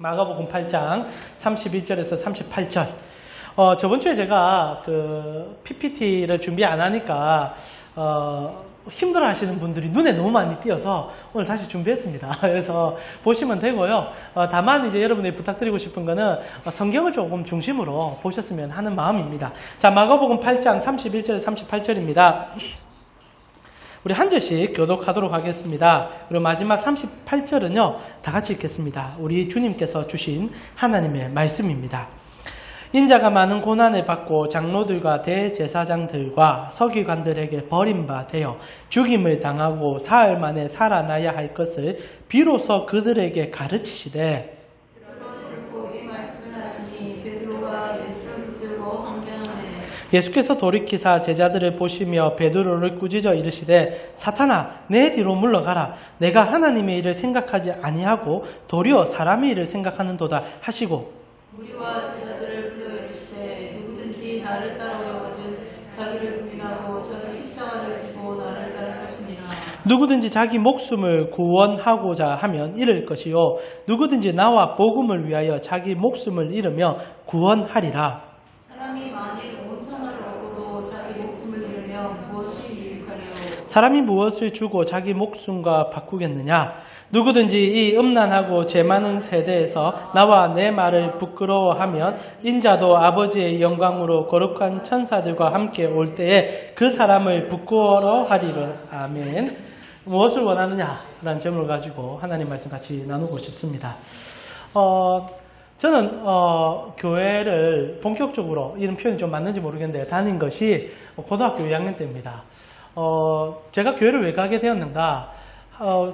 마가복음 8장 31절에서 38절. 저번 주에 제가 그 PPT를 준비 안 하니까 힘들어 하시는 분들이 눈에 너무 많이 띄어서 오늘 다시 준비했습니다. 그래서 보시면 되고요. 다만 이제 여러분들이 부탁드리고 싶은 거는 성경을 조금 중심으로 보셨으면 하는 마음입니다. 자, 마가복음 8장 31절에서 38절입니다. 우리 한 절씩 교독하도록 하겠습니다. 그리고 마지막 38절은요, 다 같이 읽겠습니다. 우리 주님께서 주신 하나님의 말씀입니다. 인자가 많은 고난을 받고 장로들과 대제사장들과 서기관들에게 버림바 되어 죽임을 당하고 사흘 만에 살아나야 할 것을 비로소 그들에게 가르치시되 예수께서 돌이키사 제자들을 보시며 베드로를 꾸짖어 이르시되 사탄아 내 뒤로 물러가라. 내가 하나님의 일을 생각하지 아니하고 도리어 사람의 일을 생각하는도다 하시고 우리와 제자들을 불러 이르시되 누구든지 나를 따르려거든 자기를 부인하고 자기 십자가를 지고 나를 따를 것이니라. 누구든지 자기 목숨을 구원하고자 하면 잃을 것이요 누구든지 나와 복음을 위하여 자기 목숨을 잃으며 구원하리라. 사람이 만일 온 천하를 얻고도 자기 목숨을 잃으면 무엇이 유익하리요? 사람이 무엇을 주고 자기 목숨과 바꾸겠느냐? 누구든지 이 음란하고 죄 많은 세대에서 나와 내 말을 부끄러워하면 인자도 아버지의 영광으로 거룩한 천사들과 함께 올 때에 그 사람을 부끄러워하리라. 아멘. 무엇을 원하느냐라는 점을 가지고 하나님 말씀 같이 나누고 싶습니다. 저는 교회를 본격적으로, 이런 표현이 좀 맞는지 모르겠는데 다닌 것이 고등학교 2학년 때입니다. 제가 교회를 왜 가게 되었는가?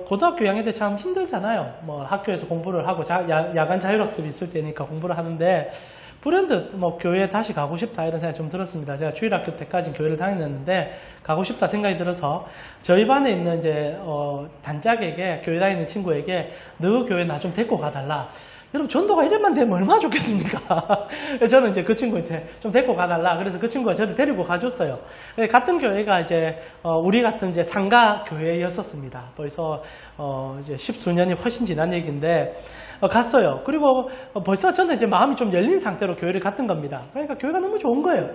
고등학교 2학년 때 참 힘들잖아요. 뭐 학교에서 공부를 하고 야간 자율학습이 있을 때니까 공부를 하는데 불현듯 뭐 교회에 다시 가고 싶다 이런 생각이 좀 들었습니다. 제가 주일학교 때까지 교회를 다녔는데 가고 싶다 생각이 들어서 저희 반에 있는 이제 단짝에게, 교회 다니는 친구에게 너 교회 나 좀 데리고 가달라. 여러분 전도가 이래만 되면 얼마나 좋겠습니까? 저는 이제 그 친구한테 좀 데리고 가달라. 그래서 그 친구가 저를 데리고 가줬어요. 같은 교회가 이제 우리 같은 이제 상가 교회였었습니다. 벌써 이제 10수년이 훨씬 지난 얘기인데 갔어요. 그리고 벌써 저는 이제 마음이 좀 열린 상태로 교회를 갔던 겁니다. 그러니까 교회가 너무 좋은 거예요.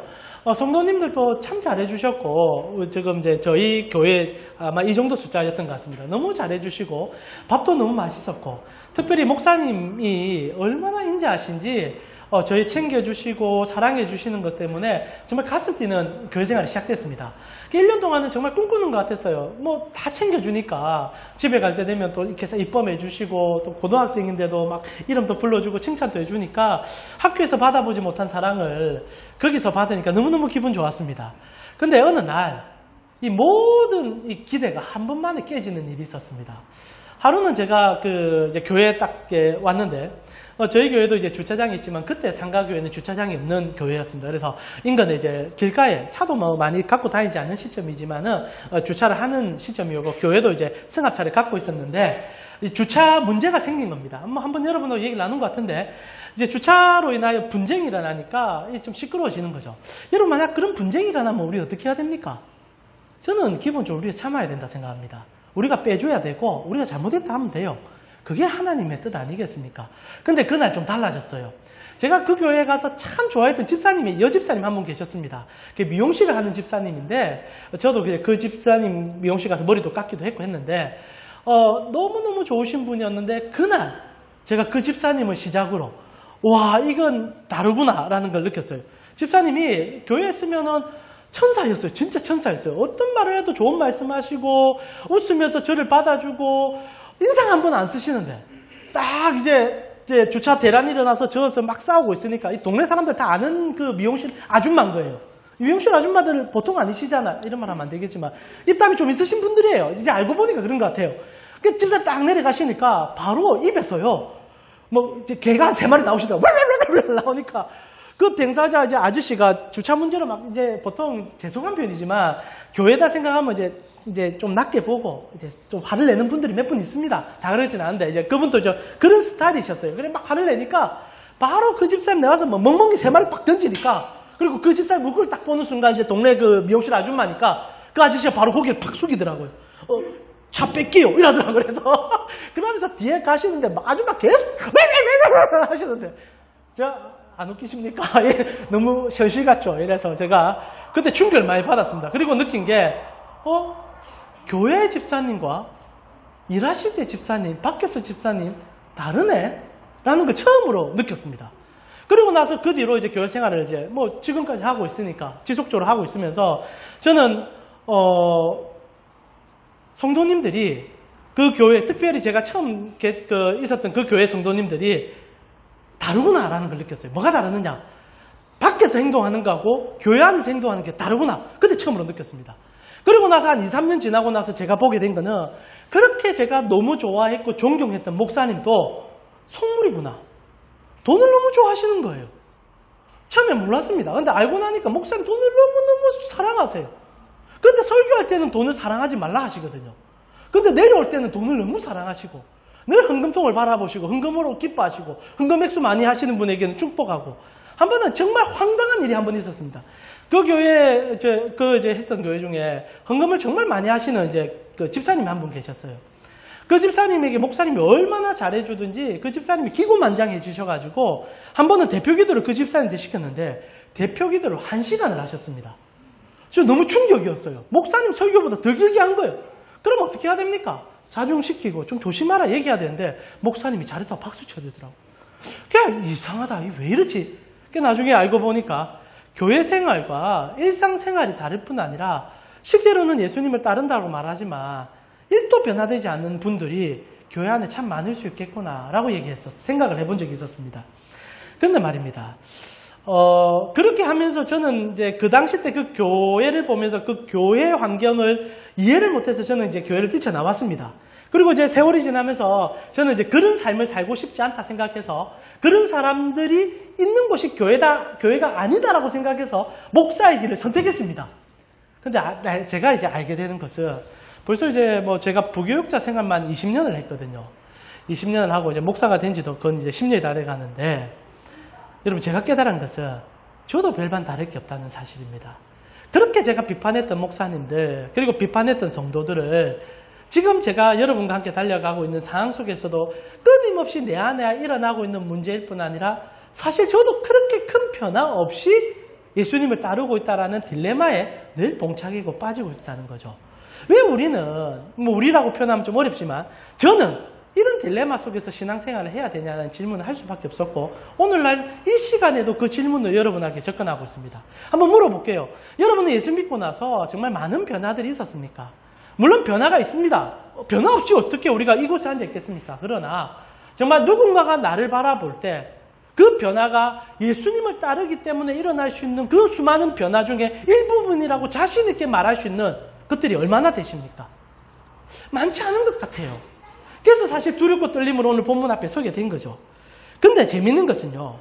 성도님들도 참 잘해주셨고, 지금 이제 저희 교회 아마 이 정도 숫자였던 것 같습니다. 너무 잘해주시고, 밥도 너무 맛있었고, 특별히 목사님이 얼마나 인자하신지, 저희 챙겨주시고, 사랑해주시는 것 때문에 정말 가슴 뛰는 교회 생활이 시작됐습니다. 1년 동안은 정말 꿈꾸는 것 같았어요. 뭐 다 챙겨주니까 집에 갈 때 되면 또 이렇게 입범해주시고, 또 고등학생인데도 막 이름도 불러주고 칭찬도 해주니까 학교에서 받아보지 못한 사랑을 거기서 받으니까 너무너무 기분 좋았습니다. 근데 어느 날 이 모든 이 기대가 한 번만에 깨지는 일이 있었습니다. 하루는 제가 이제 교회에 딱 왔는데, 저희 교회도 이제 주차장이 있지만 그때 상가교회는 주차장이 없는 교회였습니다. 그래서 인근에 이제 길가에 차도 뭐 많이 갖고 다니지 않는 시점이지만은 주차를 하는 시점이었고, 교회도 이제 승합차를 갖고 있었는데 주차 문제가 생긴 겁니다. 한번 여러분도 얘기를 나눈 것 같은데, 이제 주차로 인하여 분쟁이 일어나니까 좀 시끄러워지는 거죠. 여러분 만약 그런 분쟁이 일어나면 우리 어떻게 해야 됩니까? 저는 기본적으로 우리가 참아야 된다 생각합니다. 우리가 빼줘야 되고 우리가 잘못했다 하면 돼요. 그게 하나님의 뜻 아니겠습니까? 근데 그날 좀 달라졌어요. 제가 그 교회에 가서 참 좋아했던 집사님이, 여집사님 한 분 계셨습니다. 미용실을 하는 집사님인데, 저도 그 집사님 미용실 가서 머리도 깎기도 했고 했는데, 너무너무 좋으신 분이었는데, 그날 제가 그 집사님을 시작으로, 와, 이건 다르구나 라는 걸 느꼈어요. 집사님이 교회에 있으면은 천사였어요. 진짜 천사였어요. 어떤 말을 해도 좋은 말씀하시고, 웃으면서 저를 받아주고, 인상 한 번 안 쓰시는데, 딱 이제 주차 대란이 일어나서 저어서 막 싸우고 있으니까, 이 동네 사람들 다 아는 그 미용실 아줌마인 거예요. 미용실 아줌마들 보통 아니시잖아. 이런 말 하면 안 되겠지만, 입담이 좀 있으신 분들이에요. 이제 알고 보니까 그런 것 같아요. 그 집사 딱 내려가시니까, 바로 입에서요, 뭐, 이제 개가 3마리 나오시더라고요. 나오니까, 그 댕사자 이제 아저씨가 주차 문제로 막 이제 보통 죄송한 표현이지만 교회다 생각하면 이제 좀 낮게 보고 이제 좀 화를 내는 분들이 몇 분 있습니다. 다 그러진 않은데 이제 그분도 그런 스타일이셨어요. 그래 막 화를 내니까 바로 그 집사님 나와서 뭐 멍멍이 3마리 빡 던지니까, 그리고 그 집사님 얼굴을 딱 보는 순간 이제 동네 그 미용실 아줌마니까 그 아저씨가 바로 고개를 팍 숙이더라고요. 차 뺏기요 이러더라고요. 그래서 그러면서 뒤에 가시는데 아줌마 계속 하시는데 저 안 웃기십니까? 예, 너무 현실 같죠. 이래서 제가 그때 충격을 많이 받았습니다. 그리고 느낀 게 교회 집사님과 일하실 때 집사님, 밖에서 집사님 다르네? 라는 걸 처음으로 느꼈습니다. 그리고 나서 그 뒤로 이제 교회 생활을 이제 뭐 지금까지 하고 있으니까 지속적으로 하고 있으면서 저는 성도님들이 그 교회, 특별히 제가 처음 있었던 그 교회 성도님들이 다르구나라는 걸 느꼈어요. 뭐가 다르느냐? 밖에서 행동하는 거하고 교회 안에서 행동하는 게 다르구나. 그때 처음으로 느꼈습니다. 그리고 나서 한 2, 3년 지나고 나서 제가 보게 된 거는 그렇게 제가 너무 좋아했고 존경했던 목사님도 속물이구나. 돈을 너무 좋아하시는 거예요. 처음에 몰랐습니다. 근데 알고 나니까 목사님 돈을 너무너무 사랑하세요. 그런데 설교할 때는 돈을 사랑하지 말라 하시거든요. 근데 내려올 때는 돈을 너무 사랑하시고 늘 헌금통을 바라보시고 헌금으로 기뻐하시고 헌금 액수 많이 하시는 분에게는 축복하고 한 번은 정말 황당한 일이 한 번 있었습니다. 그 교회 이제 했던 교회 중에 헌금을 정말 많이 하시는 그 집사님이 한 분 계셨어요. 그 집사님에게 목사님이 얼마나 잘해주든지 그 집사님이 기고만장해 주셔가지고 한 번은 대표 기도를 그 집사님한테 시켰는데 대표 기도를 1시간을 하셨습니다. 저 너무 충격이었어요. 목사님 설교보다 더 길게 한 거예요. 그럼 어떻게 해야 됩니까? 자중시키고 좀 조심하라 얘기해야 되는데 목사님이 잘했다고 박수 쳐주더라고요. 그냥 이상하다. 이게 왜 이러지? 나중에 알고 보니까 교회 생활과 일상생활이 다를 뿐 아니라 실제로는 예수님을 따른다고 말하지만 1도 변화되지 않는 분들이 교회 안에 참 많을 수 있겠구나라고 생각을 해본 적이 있었습니다. 그런데 말입니다. 그렇게 하면서 저는 이제 그 당시 때 그 교회를 보면서 그 교회 환경을 이해를 못해서 저는 이제 교회를 뛰쳐나왔습니다. 그리고 이제 세월이 지나면서 저는 이제 그런 삶을 살고 싶지 않다 생각해서 그런 사람들이 있는 곳이 교회가 아니다라고 생각해서 목사의 길을 선택했습니다. 근데 제가 이제 알게 되는 것은 벌써 이제 뭐 제가 부교육자 생활만 20년을 했거든요. 20년을 하고 이제 목사가 된 지도 그건 이제 10년이 다 돼 가는데 여러분 제가 깨달은 것은 저도 별반 다를 게 없다는 사실입니다. 그렇게 제가 비판했던 목사님들 그리고 비판했던 성도들을 지금 제가 여러분과 함께 달려가고 있는 상황 속에서도 끊임없이 내 안에 일어나고 있는 문제일 뿐 아니라 사실 저도 그렇게 큰 변화 없이 예수님을 따르고 있다는 딜레마에 늘 봉착이고 빠지고 있다는 거죠. 왜 우리는 뭐 우리라고 표현하면 좀 어렵지만 저는 이런 딜레마 속에서 신앙생활을 해야 되냐는 질문을 할 수밖에 없었고 오늘날 이 시간에도 그 질문을 여러분에게 접근하고 있습니다. 한번 물어볼게요. 여러분은 예수 믿고 나서 정말 많은 변화들이 있었습니까? 물론 변화가 있습니다. 변화 없이 어떻게 우리가 이곳에 앉아 있겠습니까? 그러나 정말 누군가가 나를 바라볼 때 그 변화가 예수님을 따르기 때문에 일어날 수 있는 그 수많은 변화 중에 일부분이라고 자신 있게 말할 수 있는 것들이 얼마나 되십니까? 많지 않은 것 같아요. 그래서 사실 두렵고 떨림으로 오늘 본문 앞에 서게 된 거죠. 근데 재밌는 것은요.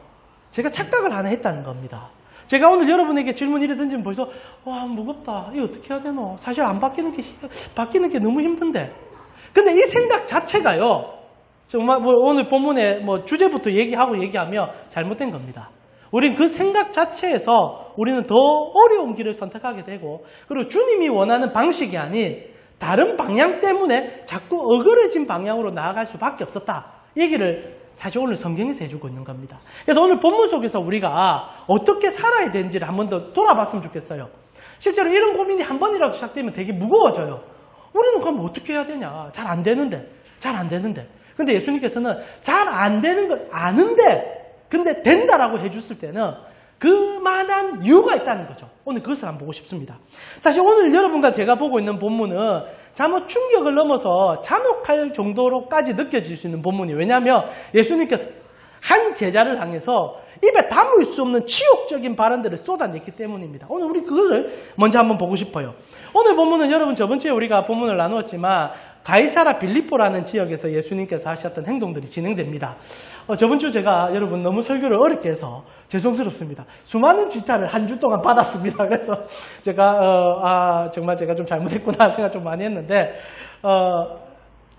제가 착각을 하나 했다는 겁니다. 제가 오늘 여러분에게 질문 이래 던지면 벌써 와 무겁다. 이거 어떻게 해야 되노? 사실 안 바뀌는 게 너무 힘든데. 근데 이 생각 자체가요. 정말 뭐 오늘 본문의 뭐 주제부터 얘기하며 잘못된 겁니다. 우린 그 생각 자체에서 우리는 더 어려운 길을 선택하게 되고 그리고 주님이 원하는 방식이 아닌 다른 방향 때문에 자꾸 어그러진 방향으로 나아갈 수밖에 없었다. 얘기를 사실 오늘 성경에서 해주고 있는 겁니다. 그래서 오늘 본문 속에서 우리가 어떻게 살아야 되는지를 한 번 더 돌아봤으면 좋겠어요. 실제로 이런 고민이 한 번이라도 시작되면 되게 무거워져요. 우리는 그럼 어떻게 해야 되냐? 잘 안 되는데. 근데 예수님께서는 잘 안 되는 걸 아는데 근데 된다라고 해줬을 때는 그만한 이유가 있다는 거죠. 오늘 그것을 한번 보고 싶습니다. 사실 오늘 여러분과 제가 보고 있는 본문은 잘못 충격을 넘어서 잔혹할 정도로까지 느껴질 수 있는 본문이에요. 왜냐하면 예수님께서 한 제자를 향해서 입에 담을 수 없는 치욕적인 발언들을 쏟아냈기 때문입니다. 오늘 우리 그것을 먼저 한번 보고 싶어요. 오늘 본문은 여러분 저번 주에 우리가 본문을 나누었지만 가이사라 빌립보라는 지역에서 예수님께서 하셨던 행동들이 진행됩니다. 저번 주 제가 여러분 너무 설교를 어렵게 해서 죄송스럽습니다. 수많은 질타를 한 주 동안 받았습니다. 그래서 제가 정말 제가 좀 잘못했구나 생각 좀 많이 했는데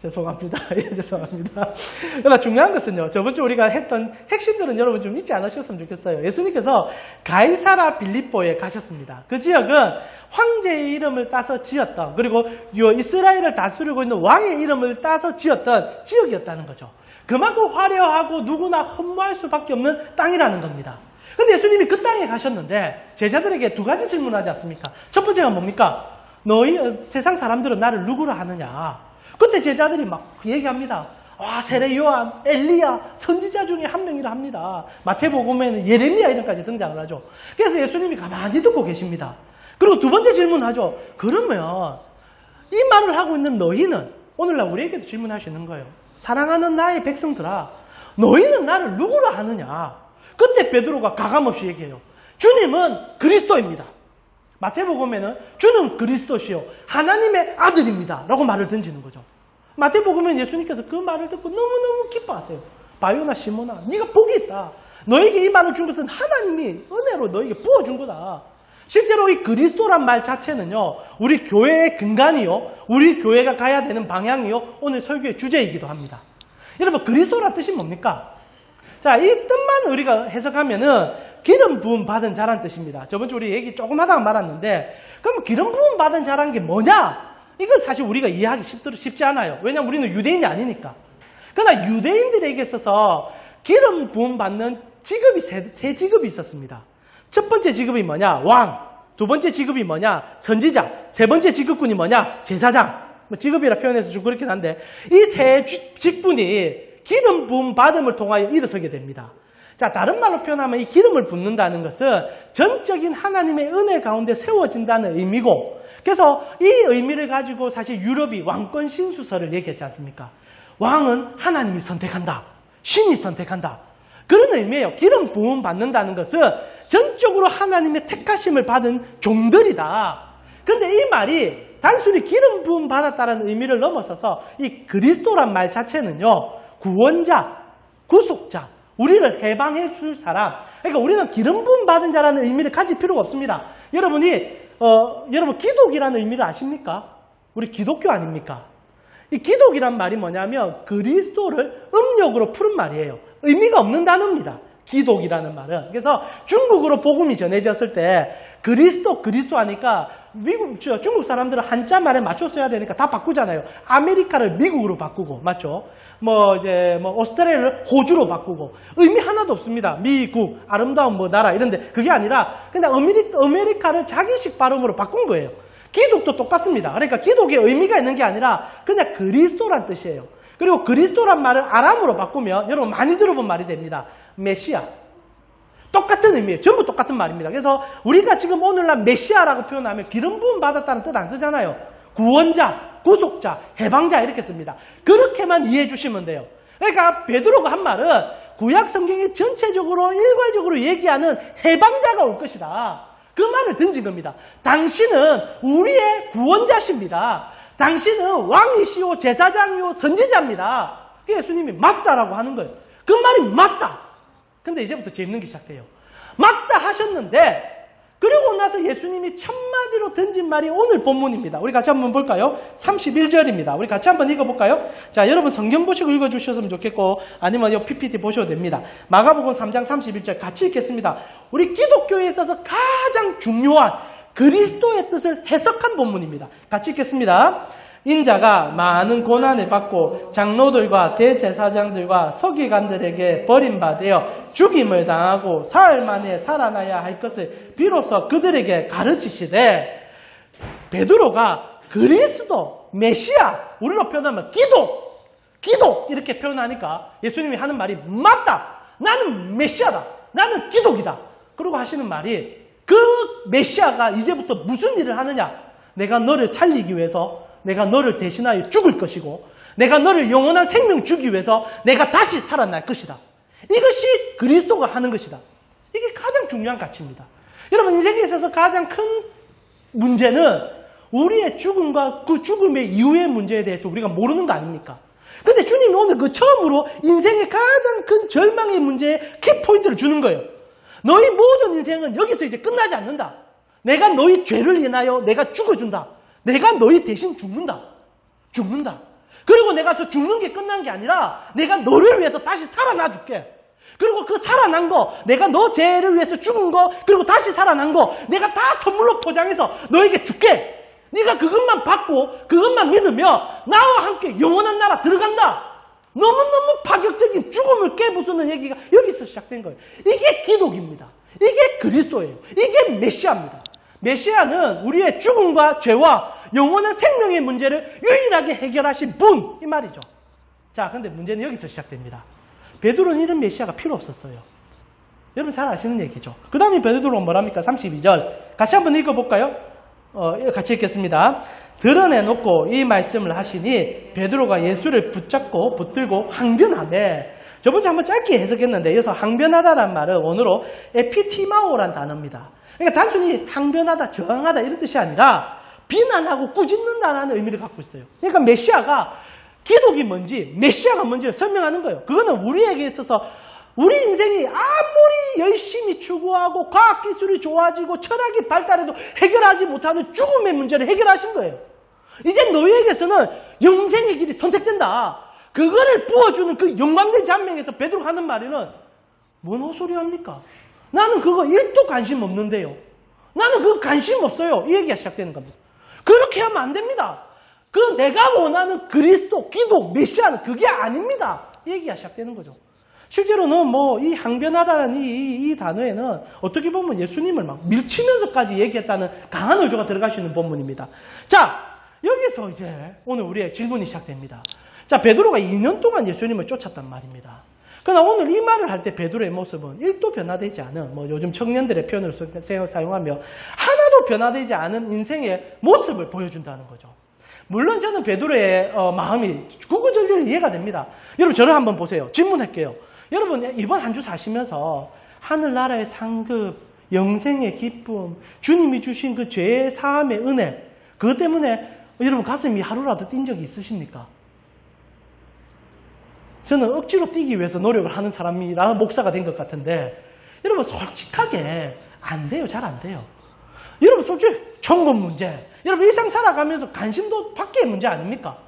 죄송합니다. 예, 죄송합니다. 그러나 중요한 것은요, 저번 주 우리가 했던 핵심들은 여러분 좀 잊지 않으셨으면 좋겠어요. 예수님께서 가이사라 빌립보에 가셨습니다. 그 지역은 황제의 이름을 따서 지었던, 그리고 이스라엘을 다스리고 있는 왕의 이름을 따서 지었던 지역이었다는 거죠. 그만큼 화려하고 누구나 흠모할 수밖에 없는 땅이라는 겁니다. 근데 예수님이 그 땅에 가셨는데 제자들에게 두 가지 질문하지 않습니까? 첫 번째가 뭡니까? 너희 세상 사람들은 나를 누구로 하느냐? 그때 제자들이 막 얘기합니다. 와, 세례 요한, 엘리야, 선지자 중에 한 명이라 합니다. 마태복음에는 예레미야 이름까지 등장을 하죠. 그래서 예수님이 가만히 듣고 계십니다. 그리고 두 번째 질문하죠. 그러면 이 말을 하고 있는 너희는 오늘날 우리에게도 질문할 수 있는 거예요. 사랑하는 나의 백성들아, 너희는 나를 누구로 하느냐? 그때 베드로가 가감없이 얘기해요. 주님은 그리스도입니다. 마태복음에는 주는 그리스도시요 하나님의 아들입니다 라고 말을 던지는 거죠. 마태복음에는 예수님께서 그 말을 듣고 너무너무 기뻐하세요. 바요나 시모나, 네가 복이 있다. 너에게 이 말을 준 것은 하나님이 은혜로 너에게 부어준 거다. 실제로 이 그리스도란 말 자체는요, 우리 교회의 근간이요, 우리 교회가 가야 되는 방향이요, 오늘 설교의 주제이기도 합니다. 여러분, 그리스도란 뜻이 뭡니까? 자, 이 뜻만 우리가 해석하면은 기름 부음 받은 자란 뜻입니다. 저번 주 우리 얘기 조금 하다가 말았는데, 그럼 기름 부음 받은 자란 게 뭐냐? 이건 사실 우리가 이해하기 쉽지 않아요. 왜냐하면 우리는 유대인이 아니니까. 그러나 유대인들에게 있어서 기름 부음 받는 직업이 세 직업이 있었습니다. 첫 번째 직업이 뭐냐? 왕. 두 번째 직업이 뭐냐? 선지자. 세 번째 직업군이 뭐냐? 제사장. 직업이라 표현해서 좀 그렇긴 한데, 이 세 직분이 기름 부음 받음을 통하여 일어서게 됩니다. 자, 다른 말로 표현하면 이 기름을 붓는다는 것은 전적인 하나님의 은혜 가운데 세워진다는 의미고, 그래서 이 의미를 가지고 사실 유럽이 왕권 신수설을 얘기했지 않습니까? 왕은 하나님이 선택한다. 신이 선택한다. 그런 의미예요. 기름 부음 받는다는 것은 전적으로 하나님의 택하심을 받은 종들이다. 그런데 이 말이 단순히 기름 부음 받았다는 의미를 넘어서서 이 그리스도란 말 자체는요, 구원자, 구속자, 우리를 해방해 줄 사람. 그러니까 우리는 기름 부음 받은 자라는 의미를 가질 필요가 없습니다. 여러분 기독이라는 의미를 아십니까? 우리 기독교 아닙니까? 이 기독이란 말이 뭐냐면 그리스도를 음력으로 푸른 말이에요. 의미가 없는 단어입니다. 기독이라는 말은. 그래서 중국으로 복음이 전해졌을 때 그리스도 하니까 중국 사람들은 한자 말에 맞춰 써야 되니까 다 바꾸잖아요. 아메리카를 미국으로 바꾸고, 맞죠? 오스트레일리아를 호주로 바꾸고, 의미 하나도 없습니다. 미국, 아름다운 나라 이런데 그게 아니라 그냥 아메리카를 자기식 발음으로 바꾼 거예요. 기독도 똑같습니다. 그러니까 기독의 의미가 있는 게 아니라 그냥 그리스도란 뜻이에요. 그리고 그리스도란 말을 아람으로 바꾸면 여러분 많이 들어본 말이 됩니다. 메시아. 똑같은 의미예요. 전부 똑같은 말입니다. 그래서 우리가 지금 오늘날 메시아라고 표현하면 기름 부음 받았다는 뜻 안 쓰잖아요. 구원자, 구속자, 해방자 이렇게 씁니다. 그렇게만 이해해 주시면 돼요. 그러니까 베드로가 한 말은 구약 성경이 전체적으로 일괄적으로 얘기하는 해방자가 올 것이다. 그 말을 던진 겁니다. 당신은 우리의 구원자십니다. 당신은 왕이시오, 제사장이오, 선지자입니다. 예수님이 맞다라고 하는 거예요. 그 말이 맞다. 근데 이제부터 재밌는 게 시작돼요. 맞다 하셨는데 그리고 나서 예수님이 첫마디로 던진 말이 오늘 본문입니다. 우리 같이 한번 볼까요? 31절입니다. 우리 같이 한번 읽어볼까요? 자, 여러분 성경 보시고 읽어주셨으면 좋겠고 아니면 이 PPT 보셔도 됩니다. 마가복음 3장 31절 같이 읽겠습니다. 우리 기독교에 있어서 가장 중요한 그리스도의 뜻을 해석한 본문입니다. 같이 읽겠습니다. 인자가 많은 고난을 받고 장로들과 대제사장들과 서기관들에게 버림받아 죽임을 당하고 사흘 만에 살아나야 할 것을 비로소 그들에게 가르치시되, 베드로가 그리스도, 메시아, 우리로 표현하면 기독 이렇게 표현하니까 예수님이 하는 말이 맞다. 나는 메시아다. 나는 기독이다. 그러고 하시는 말이 그 메시아가 이제부터 무슨 일을 하느냐? 내가 너를 살리기 위해서 내가 너를 대신하여 죽을 것이고 내가 너를 영원한 생명 주기 위해서 내가 다시 살아날 것이다. 이것이 그리스도가 하는 것이다. 이게 가장 중요한 가치입니다. 여러분 인생에 있어서 가장 큰 문제는 우리의 죽음과 그 죽음의 이후의 문제에 대해서 우리가 모르는 거 아닙니까? 근데 주님이 오늘 그 처음으로 인생의 가장 큰 절망의 문제에 키포인트를 주는 거예요. 너희 모든 인생은 여기서 이제 끝나지 않는다. 내가 너희 죄를 인하여 내가 죽어준다. 내가 너희 대신 죽는다. 그리고 내가 죽는 게 끝난 게 아니라 내가 너를 위해서 다시 살아나 줄게. 그리고 그 살아난 거, 내가 너 죄를 위해서 죽은 거, 그리고 다시 살아난 거 내가 다 선물로 포장해서 너에게 줄게. 네가 그것만 받고 그것만 믿으면 나와 함께 영원한 나라 들어간다. 너무너무 파격적인 죽음을 깨부수는 얘기가 여기서 시작된 거예요. 이게 기독입니다. 이게 그리스도예요. 이게 메시아입니다. 메시아는 우리의 죽음과 죄와 영원한 생명의 문제를 유일하게 해결하신 분, 이 말이죠. 자, 근데 문제는 여기서 시작됩니다. 베드로는 이런 메시아가 필요 없었어요. 여러분 잘 아시는 얘기죠. 그 다음에 베드로가 뭐랍니까? 32절 같이 한번 읽어볼까요? 같이 읽겠습니다. 드러내놓고 이 말씀을 하시니 베드로가 예수를 붙잡고 붙들고 항변하되, 저번주에 한번 짧게 해석했는데 여기서 항변하다란 말은 원어로 에피티마오란 단어입니다. 그러니까 단순히 항변하다, 저항하다 이런 뜻이 아니라 비난하고 꾸짖는다는 의미를 갖고 있어요. 그러니까 메시아가 기독이 뭔지, 메시아가 뭔지를 설명하는 거예요. 그거는 우리에게 있어서 우리 인생이 아무리 열심히 추구하고 과학기술이 좋아지고 철학이 발달해도 해결하지 못하는 죽음의 문제를 해결하신 거예요. 이제 너희에게서는 영생의 길이 선택된다. 그거를 부어주는 그 영광된 잔명에서 베드로가 하는 말에는 뭔 헛소리 합니까? 나는 그거 1도 관심 없는데요. 나는 그거 관심 없어요. 이 얘기가 시작되는 겁니다. 그렇게 하면 안 됩니다. 그 내가 원하는 그리스도, 기독, 메시아는 그게 아닙니다. 이 얘기가 시작되는 거죠. 실제로는 뭐 이 항변하다는 이 단어에는 어떻게 보면 예수님을 막 밀치면서까지 얘기했다는 강한 의조가 들어갈 수 있는 본문입니다. 자, 여기서 이제 오늘 우리의 질문이 시작됩니다. 자, 베드로가 2년 동안 예수님을 쫓았단 말입니다. 그러나 오늘 이 말을 할 때 베드로의 모습은 1도 변화되지 않은, 뭐 요즘 청년들의 표현을 사용하며 하나도 변화되지 않은 인생의 모습을 보여준다는 거죠. 물론 저는 베드로의 마음이 구구절절 이해가 됩니다. 여러분 저를 한번 보세요. 질문할게요. 여러분 이번 한 주 사시면서 하늘나라의 상급, 영생의 기쁨, 주님이 주신 그 죄의 사함의 은혜, 그것 때문에 여러분 가슴이 하루라도 뛴 적이 있으십니까? 저는 억지로 뛰기 위해서 노력을 하는 사람이라 목사가 된 것 같은데, 여러분 솔직하게 안 돼요. 잘 안 돼요. 여러분 솔직히 천국 문제, 여러분 일상 살아가면서 관심도 밖의 문제 아닙니까?